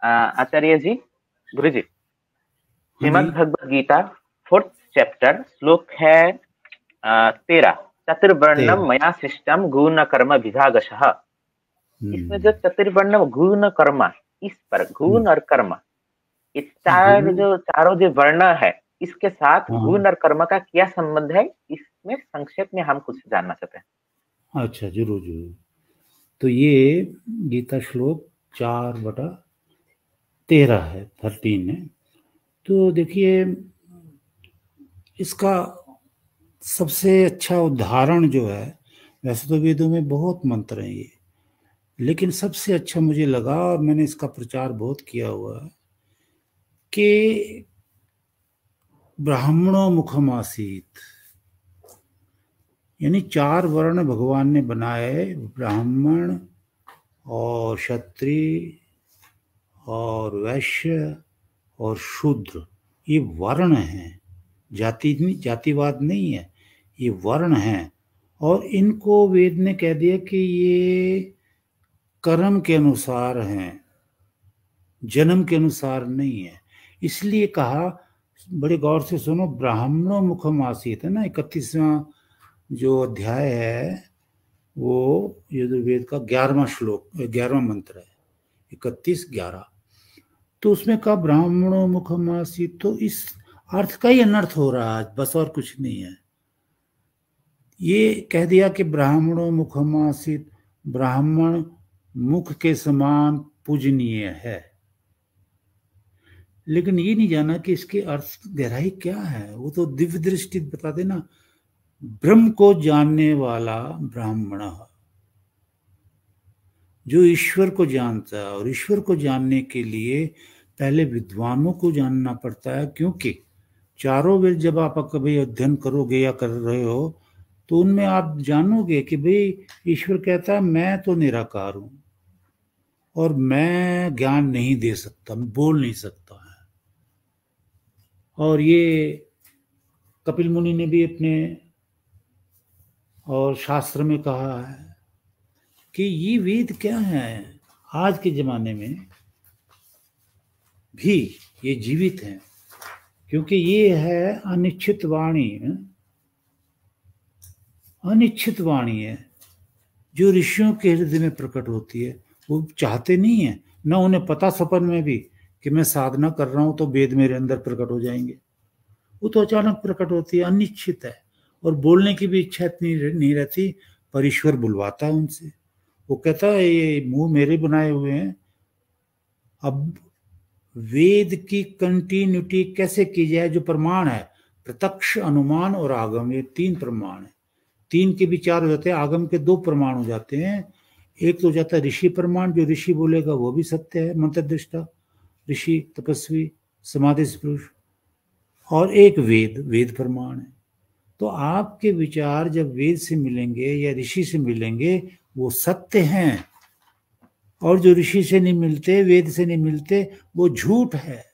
आचार्य जी, गुरु जी, हाँ जी। Shrimad Bhagavad Gita 4th chapter श्लोक है 13। चतुर्वर्णम 13। मया सृष्टम गुण कर्म विभागशः। इसमें जो चतुर्वर्णम गुण कर्म, इस पर गुण और कर्म, ये गुरु। चारों जो वर्ण है, इसके साथ हाँ। गुण और कर्म का क्या संबंध है, इसमें संक्षेप में हम कुछ जानना चाहते हैं। अच्छा, जरूर जरूर। तो ये गीता श्लोक 4/13 है, 13 है। तो देखिए, इसका सबसे अच्छा उदाहरण जो है, वैसे तो वेदों में बहुत मंत्र हैं ये, लेकिन सबसे अच्छा मुझे लगा, और मैंने इसका प्रचार बहुत किया हुआ है, कि ब्राह्मणों मुखम आसीत, यानी 4 वर्ण भगवान ने बनाए, ब्राह्मण और क्षत्रिय और वैश्य और शूद्र। ये वर्ण हैं, जातिवाद नहीं है, ये वर्ण हैं। और इनको वेद ने कह दिया कि ये कर्म के अनुसार हैं, जन्म के अनुसार नहीं है। इसलिए कहा, बड़े गौर से सुनो, ब्राह्मणों मुखम आसीत है ना, 31वां जो अध्याय है, वो यजुर्वेद का 11वां श्लोक, 11वां मंत्र है, 31-11। तो उसमें कहा ब्राह्मणों मुखम आसीत, तो इस अर्थ का ही अनर्थ हो रहा है बस, और कुछ नहीं है। ये कह दिया कि ब्राह्मणों मुखम आसीत, ब्राह्मण मुख के समान पूजनीय है, लेकिन ये नहीं जाना कि इसके अर्थ गहराई क्या है। वो तो दिव्य दृष्टि बता देना, ब्रह्म को जानने वाला ब्राह्मण, जो ईश्वर को जानता है। और ईश्वर को जानने के लिए पहले विद्वानों को जानना पड़ता है, क्योंकि चारों वेद जब आप कभी अध्ययन करोगे या कर रहे हो, तो उनमें आप जानोगे कि भाई ईश्वर कहता है मैं तो निराकार हूं, और मैं ज्ञान नहीं दे सकता, मैं बोल नहीं सकता है। और ये कपिल मुनि ने भी अपने और शास्त्र में कहा है कि ये वेद क्या है, आज के जमाने में भी ये जीवित हैं, क्योंकि ये है अनिश्चित वाणी, अनिश्चित वाणी है, जो ऋषियों के हृदय में प्रकट होती है। वो चाहते नहीं है, ना उन्हें पता सपन में भी कि मैं साधना कर रहा हूं तो वेद मेरे अंदर प्रकट हो जाएंगे। वो तो अचानक प्रकट होती है, अनिश्चित है। और बोलने की भी इच्छा इतनी नहीं रहती, पर ईश्वर बुलवाता है उनसे। वो कहता है ये मुंह मेरे बनाए हुए हैं। अब वेद की कंटिन्यूटी कैसे की जाए, जो प्रमाण है, प्रत्यक्ष, अनुमान और आगम, ये 3 प्रमाण है। 3 के भी 4 हो जाते हैं, आगम के 2 प्रमाण हो जाते हैं। एक तो हो जाता है ऋषि प्रमाण, जो ऋषि बोलेगा वो भी सत्य है, मंत्र दृष्टा ऋषि, तपस्वी, समाधि पुरुष। और एक वेद प्रमाण है। तो आपके विचार जब वेद से मिलेंगे या ऋषि से मिलेंगे, वो सत्य हैं। और जो ऋषि से नहीं मिलते, वेद से नहीं मिलते, वो झूठ है।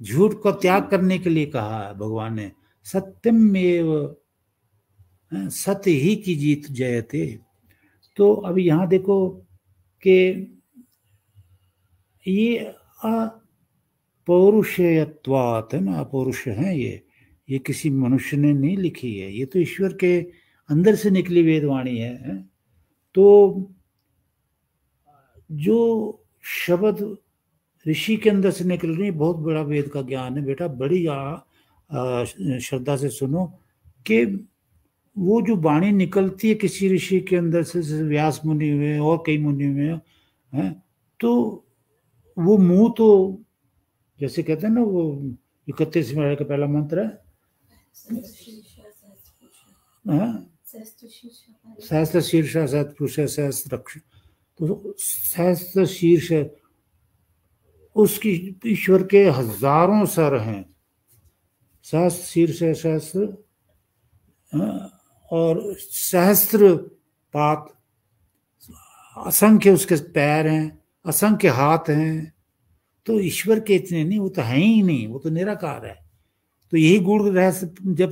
झूठ का त्याग करने के लिए कहा है भगवान ने, सत्यम एव, सत्य ही की जीत जयते। तो अब यहां देखो कि ये अपौरुषेयत्वात् है ना, अपौरुष है ये किसी मनुष्य ने नहीं लिखी है, ये तो ईश्वर के अंदर से निकली वेदवाणी है। तो जो शब्द ऋषि के अंदर से निकल रही, बहुत बड़ा वेद का ज्ञान है बेटा, बड़ी श्रद्धा से सुनो कि वो जो वाणी निकलती है किसी ऋषि के अंदर से, जैसे व्यास मुनि हुए और कई मुनि हुए हैं, तो वो मुंह तो जैसे कहते हैं ना, वो 31वें अध्याय का पहला मंत्र है, सहस्त्र शीर्ष सहस्त्र पुरुष सहस्त्र रक्ष। तो सहस्त्र शीर्ष उसकी ईश्वर के हजारों सर हैं, सहस्त्र शीर्ष सहस्त्र, और सहस्त्र पात, असंख्य उसके पैर हैं, असंख्य हाथ हैं। तो ईश्वर के इतने नहीं, वो तो है ही नहीं, वो तो निराकार है। तो यही गुण रहस्य जब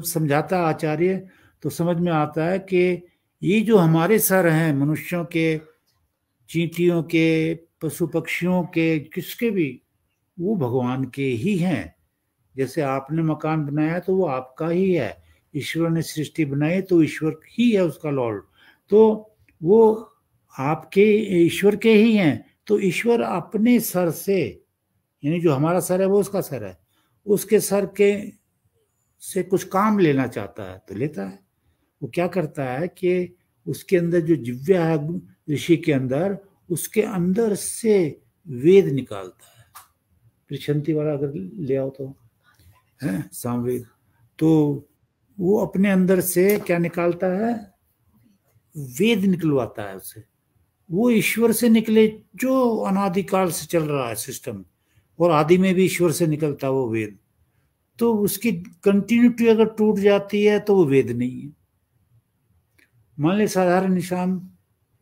समझाता आचार्य, तो समझ में आता है कि ये जो हमारे सर हैं, मनुष्यों के, चींटियों के, पशु पक्षियों के, किसके भी, वो भगवान के ही हैं। जैसे आपने मकान बनाया तो वो आपका ही है, ईश्वर ने सृष्टि बनाई तो ईश्वर ही है उसका लॉर्ड, तो वो आपके ईश्वर के ही हैं। तो ईश्वर अपने सर से, यानी जो हमारा सर है वो उसका सर है, उसके सर के से कुछ काम लेना चाहता है तो लेता है। वो क्या करता है कि उसके अंदर जो जिव्या है ऋषि के अंदर, उसके अंदर से वेद निकालता है। त्रिशंति वाला अगर ले आओ तो है सामवेद, तो वो अपने अंदर से क्या निकालता है, वेद निकलवाता है उससे। वो ईश्वर से निकले जो अनादिकाल से चल रहा है सिस्टम, और आदि में भी ईश्वर से निकलता है वो वेद। तो उसकी कंटिन्यूटी अगर टूट जाती है तो वो वेद नहीं है। मान ले साधारण निशान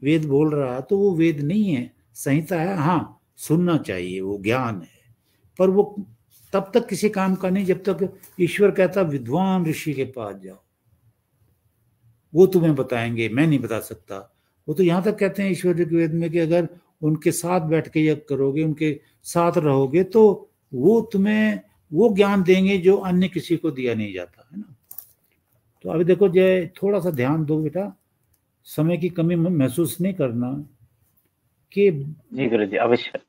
वेद बोल रहा है तो वो वेद नहीं है, संहिता है, हाँ सुनना चाहिए, वो ज्ञान है, पर वो तब तक किसी काम का नहीं जब तक ईश्वर कहता विद्वान ऋषि के पास जाओ, वो तुम्हें बताएंगे, मैं नहीं बता सकता। वो तो यहां तक कहते हैं ईश्वर ऋग्वेद में कि अगर उनके साथ बैठ के यज्ञ करोगे, उनके साथ रहोगे, तो वो तुम्हें वो ज्ञान देंगे जो अन्य किसी को दिया नहीं जाता है ना। तो अभी देखो जय, थोड़ा सा ध्यान दो बेटा, समय की कमी महसूस नहीं करना कि जी गुरु जी अवश्य।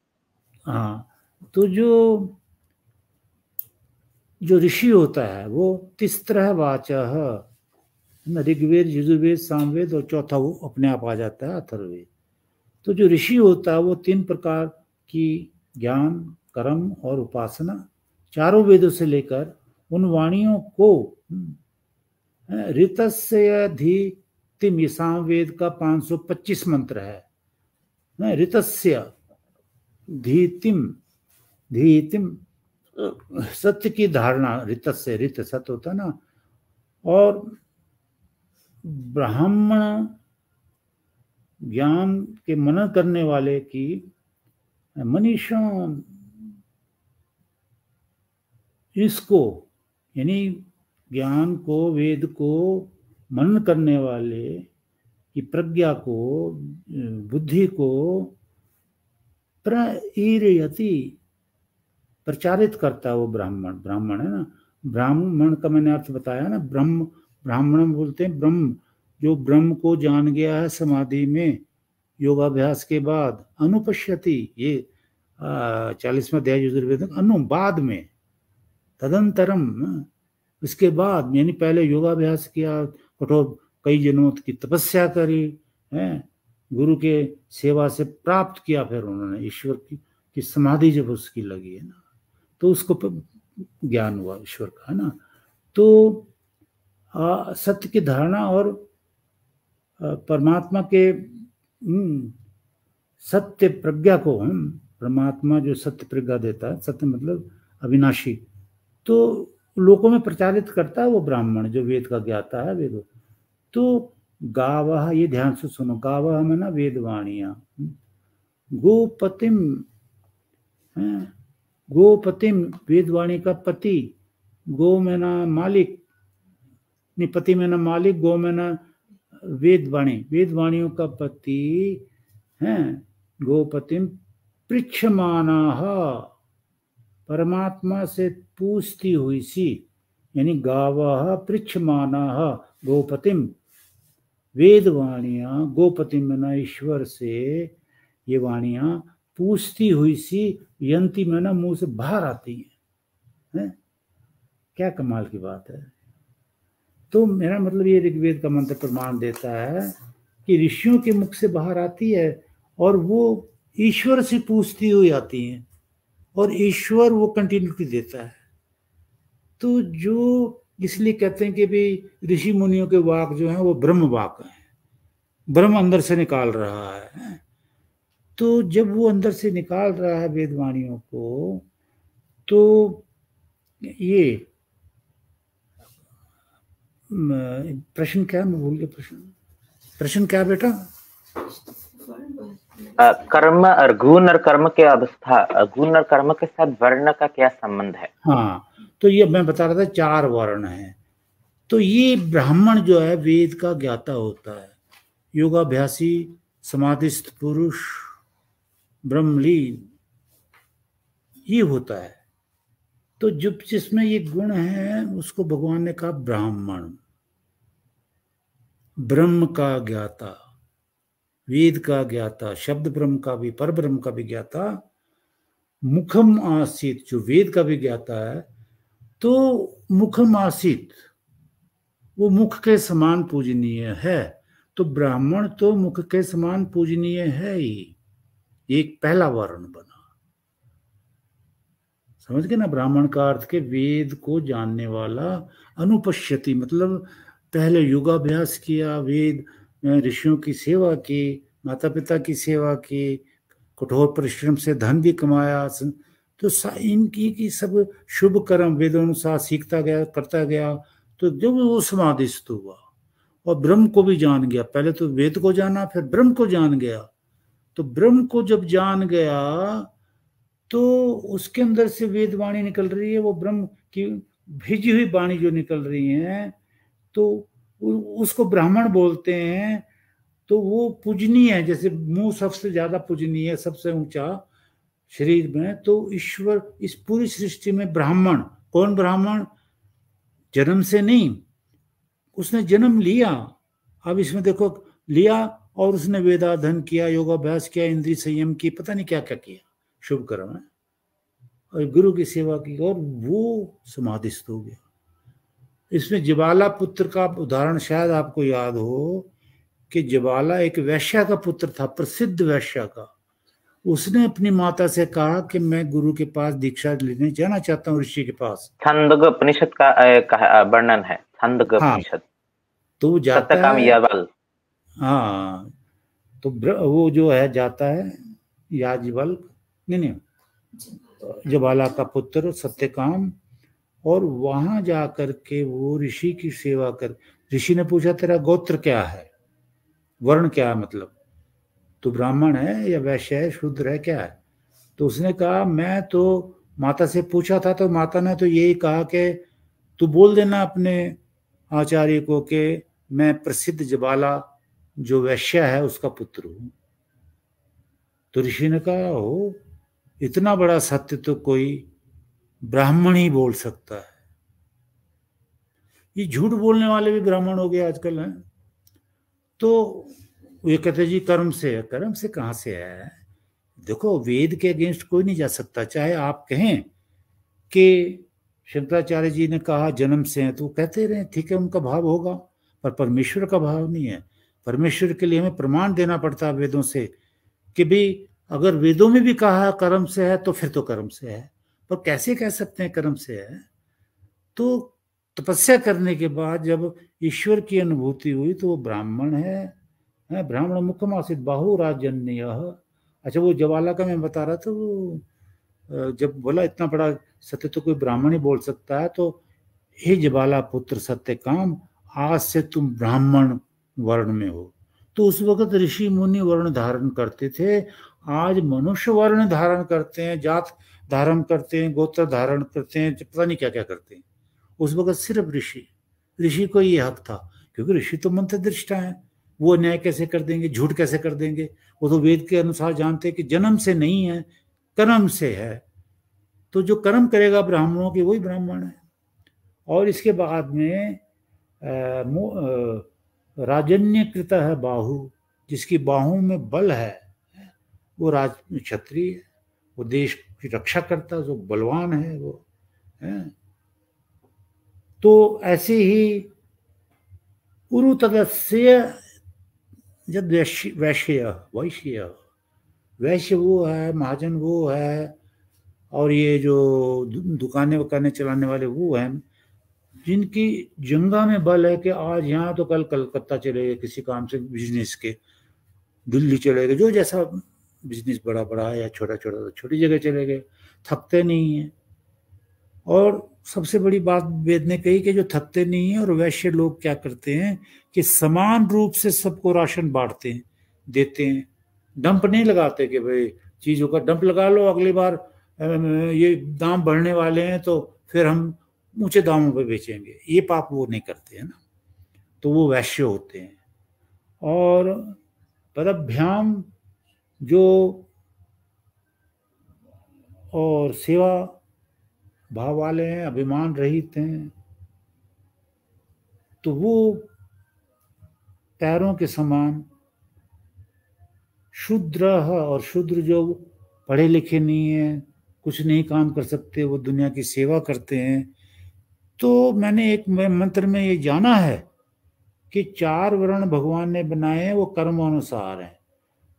हाँ, तो जो ऋषि होता है वो तिस्त्रः वाचः, ऋग्वेद, यजुर्वेद, सामवेद, और चौथा वो अपने आप आ जाता है अथर्ववेद। तो जो ऋषि होता है वो 3 प्रकार की ज्ञान, कर्म और उपासना, चारों वेदों से लेकर उन वाणियों को ऋतस्य धीतिम, ये सामवेद का 525 मंत्र है। ऋतस्य धीतिम, धीतिम सत्य की धारणा, ऋतस्य, ऋत सत्य होता ना, और ब्राह्मण ज्ञान के मनन करने वाले की मनीषा, इसको यानी ज्ञान को, वेद को मनन करने वाले की प्रज्ञा को, बुद्धि को प्रईरयति, प्रचारित करता है वो ब्राह्मण। ब्राह्मण है ना, ब्राह्मण का मैंने अर्थ बताया ना, ब्रह्म, ब्राह्मण बोलते हैं ब्रह्म, जो ब्रह्म को जान गया है समाधि में योगाभ्यास के बाद। अनुपश्यति, ये 40वां अध्याय यजुर्वेद, अनु बाद में, तदंतरम, उसके बाद, यानी पहले योगाभ्यास किया, कठोर कई जन्मों की तपस्या करी है, गुरु के सेवा से प्राप्त किया, फिर उन्होंने ईश्वर की समाधि जब उसकी लगी है ना, तो उसको ज्ञान हुआ ईश्वर का, है ना। तो सत्य की धारणा और परमात्मा के सत्य प्रज्ञा को, परमात्मा जो सत्य प्रज्ञा देता है, सत्य मतलब अविनाशी, तो लोगों में प्रचारित करता है वो ब्राह्मण जो वेद का ज्ञाता है, वेद। तो गावः, ये ध्यान से सुनो, गावः में ना वेदवाणियां, गोपतिम, गोपतिम वेदवाणी का पति, गो में ना मालिक, नहीं पति में ना मालिक, गो में ना वेदवाणी, वेदवाणियों का पति है, गोपतिम पृच्छमानाः, परमात्मा से पूछती हुई सी, यानी गावः पृच्छमानाः गोपतिम, वेदवाणियां, गोपतिम में ना ईश्वर से ये वाणियां पूछती हुई सी, यंती में ना मुंह से बाहर आती हैं। क्या कमाल की बात है। तो मेरा मतलब ये ऋग्वेद का मंत्र प्रमाण देता है कि ऋषियों के मुख से बाहर आती है और वो ईश्वर से पूछती हुई आती हैं, और ईश्वर वो कंटिन्यूटी देता है। तो जो इसलिए कहते हैं कि भाई ऋषि मुनियों के वाक जो है वो ब्रह्म वाक है, ब्रह्म अंदर से निकाल रहा है। तो जब वो अंदर से निकाल रहा है वेदवाणियों को, तो ये प्रश्न क्या, मैं भूल गया प्रश्न क्या बेटा? कर्म और गुण और कर्म के अवस्था, गुण और कर्म के साथ वर्ण का क्या संबंध है? हाँ, तो ये मैं बता रहा था 4 वर्ण है। तो ये ब्राह्मण जो है वेद का ज्ञाता होता है, योगाभ्यासी, समाधिस्थ पुरुष, ब्रह्मलीन, ये होता है। तो जब जिसमें ये गुण है उसको भगवान ने कहा ब्राह्मण, ब्रह्म का ज्ञाता, वेद का ज्ञाता, शब्द ब्रह्म का भी, पर ब्रह्म का भी ज्ञाता, मुखम आसीत, जो वेद का भी ज्ञाता है। तो मुखम आसीत, वो मुख के समान पूजनीय है। तो ब्राह्मण तो मुख के समान पूजनीय है ही, एक पहला वर्ण बना। समझ गए ना? ब्राह्मण का अर्थ के वेद को जानने वाला, अनुपश्यति मतलब पहले योगाभ्यास किया, वेद ऋषियों की सेवा की, माता पिता की सेवा की, कठोर परिश्रम से धन भी कमाया, तो इनकी की सब शुभ कर्म वेदानुसार सीखता गया, करता गया। तो जब वो समाधिस्थ हुआ और ब्रह्म को भी जान गया, पहले तो वेद को जाना फिर ब्रह्म को जान गया, तो ब्रह्म को जब जान गया तो उसके अंदर से वेद वाणी निकल रही है, वो ब्रह्म की भेजी हुई वाणी जो निकल रही है, तो उसको ब्राह्मण बोलते हैं। तो वो पूजनीय है, जैसे मुंह सबसे ज्यादा पूजनीय है, सबसे ऊंचा शरीर में। तो ईश्वर इस पूरी सृष्टि में ब्राह्मण, कौन ब्राह्मण? जन्म से नहीं, उसने जन्म लिया। अब इसमें देखो, लिया और उसने वेदाध्ययन किया, योगाभ्यास किया, इंद्रिय संयम की, पता नहीं क्या क्या किया, शुभ कर्म है, और गुरु की सेवा की, और वो समाधिस्थ हो गया। इसमें ज्वाला पुत्र का उदाहरण शायद आपको याद हो कि ज्वाला एक वैश्या का पुत्र था, प्रसिद्ध वैश्या का। उसने अपनी माता से कहा कि मैं गुरु के पास दीक्षा लेने जाना चाहता हूँ, ऋषि के पास। छांदोग्य उपनिषद का वर्णन है, छांदोग्य हाँ, उपनिषद, तो वो जाता सत्यकाम है। याज्ञवल्क्य। हाँ, तो वो जो है जाता है, याज्ञवल्क्य नहीं, ज्वाला का पुत्र सत्यकाम, और वहां जाकर के वो ऋषि की सेवा कर, ऋषि ने पूछा तेरा गोत्र क्या है, वर्ण क्या है, मतलब तू ब्राह्मण है या वैश्य है, शूद्र है, क्या है? तो उसने कहा मैं तो, माता से पूछा था, तो माता ने तो यही कहा कि तू बोल देना अपने आचार्य को कि मैं प्रसिद्ध ज्वाला जो वैश्य है उसका पुत्र हूं। तो ऋषि ने कहा हो, इतना बड़ा सत्य तो कोई ब्राह्मण ही बोल सकता है। ये झूठ बोलने वाले भी ब्राह्मण हो गए आजकल हैं। तो ये कहते जी कर्म से है, कर्म से कहां से है? देखो, वेद के अगेंस्ट कोई नहीं जा सकता। चाहे आप कहें कि शंकराचार्य जी ने कहा जन्म से है, तो कहते रहे, ठीक है, उनका भाव होगा, पर परमेश्वर का भाव नहीं है। परमेश्वर के लिए हमें प्रमाण देना पड़ता है वेदों से कि भाई अगर वेदों में भी कहा कर्म से है तो फिर तो कर्म से है। पर कैसे कह सकते हैं कर्म से है? तो तपस्या करने के बाद जब ईश्वर की अनुभूति हुई तो वो ब्राह्मण है, ब्राह्मण मुखम आसीत बाहु राजन्य। अच्छा, वो ज्वाला का मैं बता रहा था, वो जब बोला इतना बड़ा सत्य तो कोई ब्राह्मण ही बोल सकता है, तो हे ज्वाला पुत्र सत्यकाम, आज से तुम ब्राह्मण वर्ण में हो। तो उस वक्त ऋषि मुनि वर्ण धारण करते थे, आज मनुष्य वर्ण धारण करते हैं, जात धारण करते हैं, गोत्र धारण करते हैं, पता नहीं क्या क्या करते हैं। उस वक्त सिर्फ ऋषि को ये हक था, क्योंकि ऋषि तो मंत्र दृष्टा है, वो न्याय कैसे कर देंगे, झूठ कैसे कर देंगे? वो तो वेद के अनुसार जानते हैं कि जन्म से नहीं है, कर्म से है। तो जो कर्म करेगा ब्राह्मणों की, वही ब्राह्मण है। और इसके बाद में राजन्यकृत है बाहु, जिसकी बाहों में बल है वो राज क्षत्रिय है, वो देश की रक्षा करता है, जो बलवान है वो है। तो ऐसे ही उरु तदस्य जब वैश्य वैश्य वो है, महाजन वो है, और ये जो दुकानें वकानें चलाने वाले वो हैं, जिनकी जंगा में बल है कि आज यहाँ तो कल कलकत्ता चले गए किसी काम से, बिजनेस के, दिल्ली चले गए, जो जैसा बिजनेस बड़ा बड़ा है या छोटा छोटा तो छोटी जगह चले गए, थकते नहीं है। और सबसे बड़ी बात वेद ने कही कि जो थकते नहीं है। और वैश्य लोग क्या करते हैं कि समान रूप से सबको राशन बांटते हैं, देते हैं, डंप नहीं लगाते कि भाई चीजों का डंप लगा लो, अगली बार ये दाम बढ़ने वाले हैं तो फिर हम ऊंचे दामों पे बेचेंगे, ये पाप वो नहीं करते हैं ना। तो वो वैश्य होते हैं। और परभ्याम जो और सेवा भाव वाले हैं, अभिमान रहित हैं, तो वो पैरों के समान शूद्र और शूद्र जो पढ़े लिखे नहीं है, कुछ नहीं काम कर सकते, वो दुनिया की सेवा करते हैं। तो मैंने एक मंत्र में ये जाना है कि 4 वर्ण भगवान ने बनाए हैं, वो कर्म अनुसार हैं।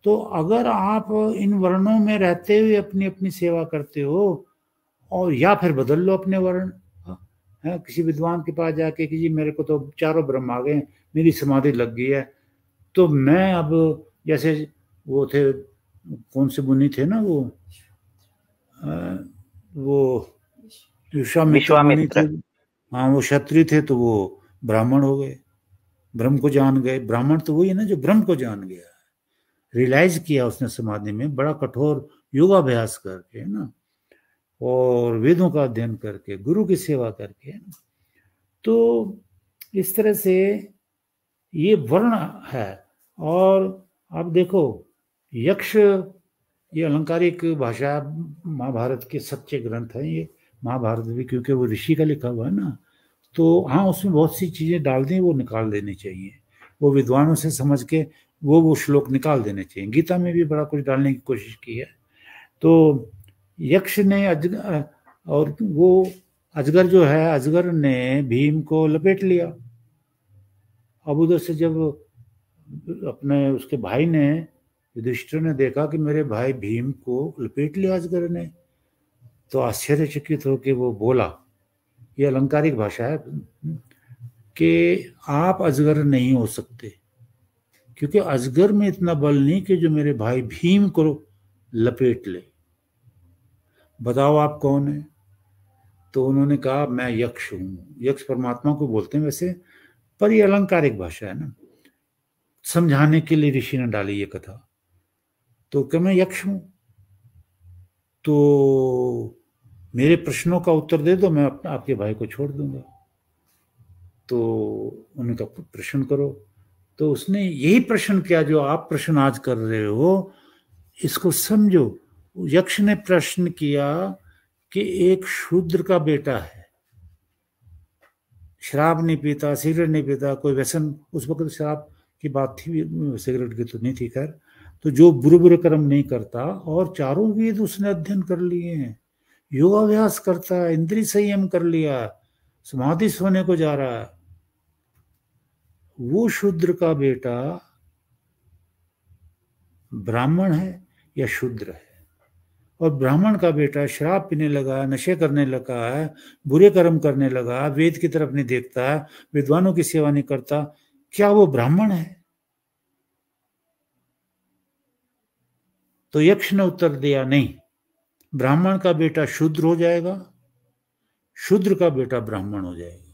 तो अगर आप इन वर्णों में रहते हुए अपनी अपनी सेवा करते हो, और या फिर बदल लो अपने वर्ण, है किसी विद्वान के पास जाके कि जी मेरे को तो 4 ब्रह्म आ गए, मेरी समाधि लग गई है, तो मैं अब, जैसे वो थे, कौन से मुनि थे ना, वो विश्वामित्र मुनि थे। हाँ, वो क्षत्रिय थे तो वो ब्राह्मण हो गए, ब्रह्म को जान गए। ब्राह्मण तो वही है ना जो ब्रह्म को जान गया, रियलाइज किया उसने समाधि में, बड़ा कठोर योगाभ्यास करके, है ना, और वेदों का अध्ययन करके, गुरु की सेवा करके, है ना। तो इस तरह से ये वर्ण है। और अब देखो, यक्ष, ये अलंकारिक भाषा, महाभारत के सच्चे ग्रंथ हैं ये, महाभारत भी, क्योंकि वो ऋषि का लिखा हुआ है ना। तो हाँ, उसमें बहुत सी चीजें डाल दी, वो निकाल देनी चाहिए, वो विद्वानों से समझ के वो श्लोक निकाल देने चाहिए। गीता में भी बड़ा कुछ डालने की कोशिश की है। तो यक्ष ने और वो अजगर जो है, अजगर ने भीम को लपेट लिया। अब उधर से जब अपने उसके भाई ने, युधिष्ठिर ने देखा कि मेरे भाई भीम को लपेट लिया अजगर ने, तो आश्चर्यचकित होकर वो बोला, ये अलंकारिक भाषा है, कि आप अजगर नहीं हो सकते, क्योंकि अजगर में इतना बल नहीं कि जो मेरे भाई भीम को लपेट ले। बताओ आप कौन है? तो उन्होंने कहा मैं यक्ष हूं। यक्ष परमात्मा को बोलते हैं वैसे, पर ये अलंकारिक भाषा है ना, समझाने के लिए ऋषि ने डाली ये कथा। तो क्या मैं यक्ष हूं? तो मेरे प्रश्नों का उत्तर दे दो, मैं आपके भाई को छोड़ दूंगा। तो उन्होंने कहा प्रश्न करो। तो उसने यही प्रश्न किया जो आप प्रश्न आज कर रहे हो, इसको समझो। यक्ष ने प्रश्न किया कि एक शूद्र का बेटा है, शराब नहीं पीता, सिगरेट नहीं पीता, कोई व्यसन, उस वक्त शराब की बात थी, सिगरेट की तो नहीं थी खैर, तो जो बुरे बुरे कर्म नहीं करता, और 4 वेद उसने अध्ययन कर लिए हैं, योगाभ्यास करता है, इंद्रिय संयम कर लिया, समाधि सोने को जा रहा है, वो शूद्र का बेटा ब्राह्मण है या शूद्र है? और ब्राह्मण का बेटा शराब पीने लगा, नशे करने लगा है, बुरे कर्म करने लगा, वेद की तरफ नहीं देखता है, विद्वानों की सेवा नहीं करता, क्या वो ब्राह्मण है? तो यक्ष ने उत्तर दिया नहीं, ब्राह्मण का बेटा शूद्र हो जाएगा, शूद्र का बेटा ब्राह्मण हो जाएगा।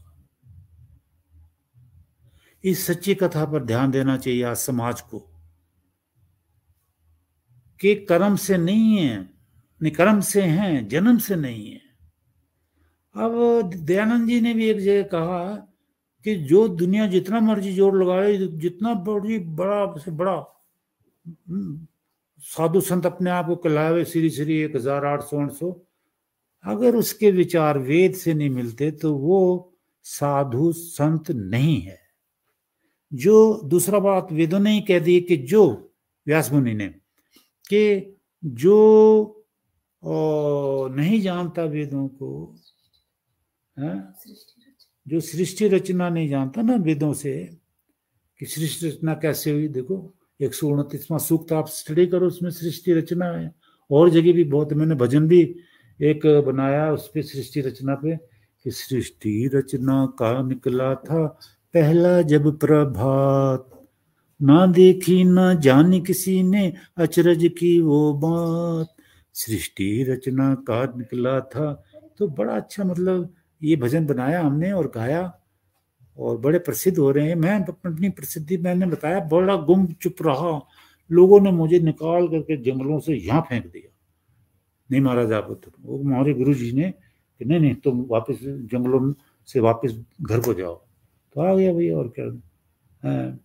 इस सच्ची कथा पर ध्यान देना चाहिए आज समाज को, कि कर्म से नहीं है, नहीं कर्म से हैं, जन्म से नहीं है। अब दयानंद जी ने भी एक जगह कहा कि जो दुनिया जितना मर्जी जोर लगाए, जितना बड़ा से बड़ा साधु संत अपने आप को कहलावे, श्री श्री 1800, अगर उसके विचार वेद से नहीं मिलते तो वो साधु संत नहीं है। जो दूसरा बात वेदों ने ही कह दी कि जो व्यास मुनि ने, कि जो नहीं जानता वेदों को, जो सृष्टि रचना नहीं जानता ना वेदों से, कि सृष्टि रचना कैसे हुई, देखो 129वां सूक्त आप स्टडी करो, उसमें सृष्टि रचना है। और जगह भी बहुत, मैंने भजन भी एक बनाया उस पे, सृष्टि रचना पे, कि सृष्टि रचना का निकला था पहला जब प्रभात, ना देखी ना जानी किसी ने अचरज की वो बात, सृष्टि रचना का निकला था। तो बड़ा अच्छा, मतलब ये भजन बनाया हमने और गाया, और बड़े प्रसिद्ध हो रहे हैं। मैं अपनी प्रसिद्धि मैंने बताया, बड़ा गुम चुप रहा, लोगों ने मुझे निकाल करके जंगलों से यहाँ फेंक दिया, नहीं महाराज आप तो, वो हमारे गुरु जी ने कि नहीं नहीं तुम वापस जंगलों से वापस घर को जाओ, तो आ गया भैया, और क्या।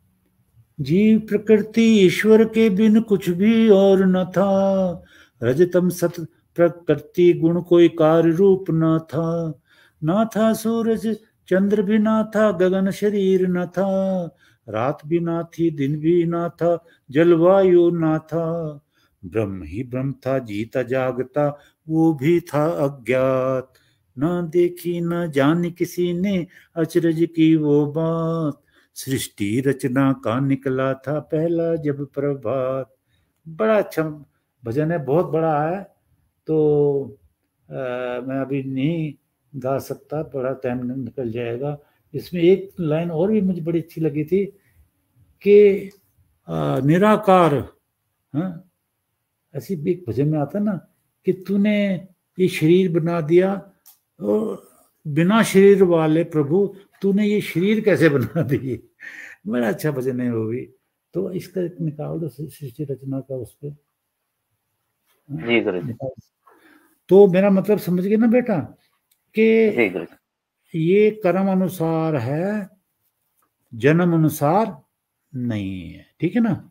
जीव प्रकृति ईश्वर के बिन कुछ भी और न था, रजतम सत प्रकृति गुण कोई कार्य रूप न था, ना था सूरज चंद्र भी ना था, गगन शरीर न था, रात भी ना थी दिन भी ना था, जलवायु ना था, ब्रह्म ही ब्रह्म था, जीता जागता वो भी था अज्ञात, न देखी न जानी किसी ने अचरज की वो बात, सृष्टि रचना का निकला था पहला जब प्रभात। बड़ा अच्छा भजन है, बहुत बड़ा है, तो मैं अभी नहीं गा सकता, बड़ा टाइम निकल जाएगा। इसमें एक लाइन और भी मुझे बड़ी अच्छी लगी थी कि निराकार, हाँ, ऐसी भी एक भजन में आता ना कि तूने ये शरीर बना दिया, और बिना शरीर वाले प्रभु तूने ये शरीर कैसे बना दिए। बड़ा अच्छा भजन है वो भी, तो इसका निकाल दो सृष्टि रचना का उस पर। जी गुरु जी। तो मेरा मतलब समझ गए ना बेटा कि जी गुरु जी। ये कर्म अनुसार है, जन्म अनुसार नहीं है, ठीक है ना।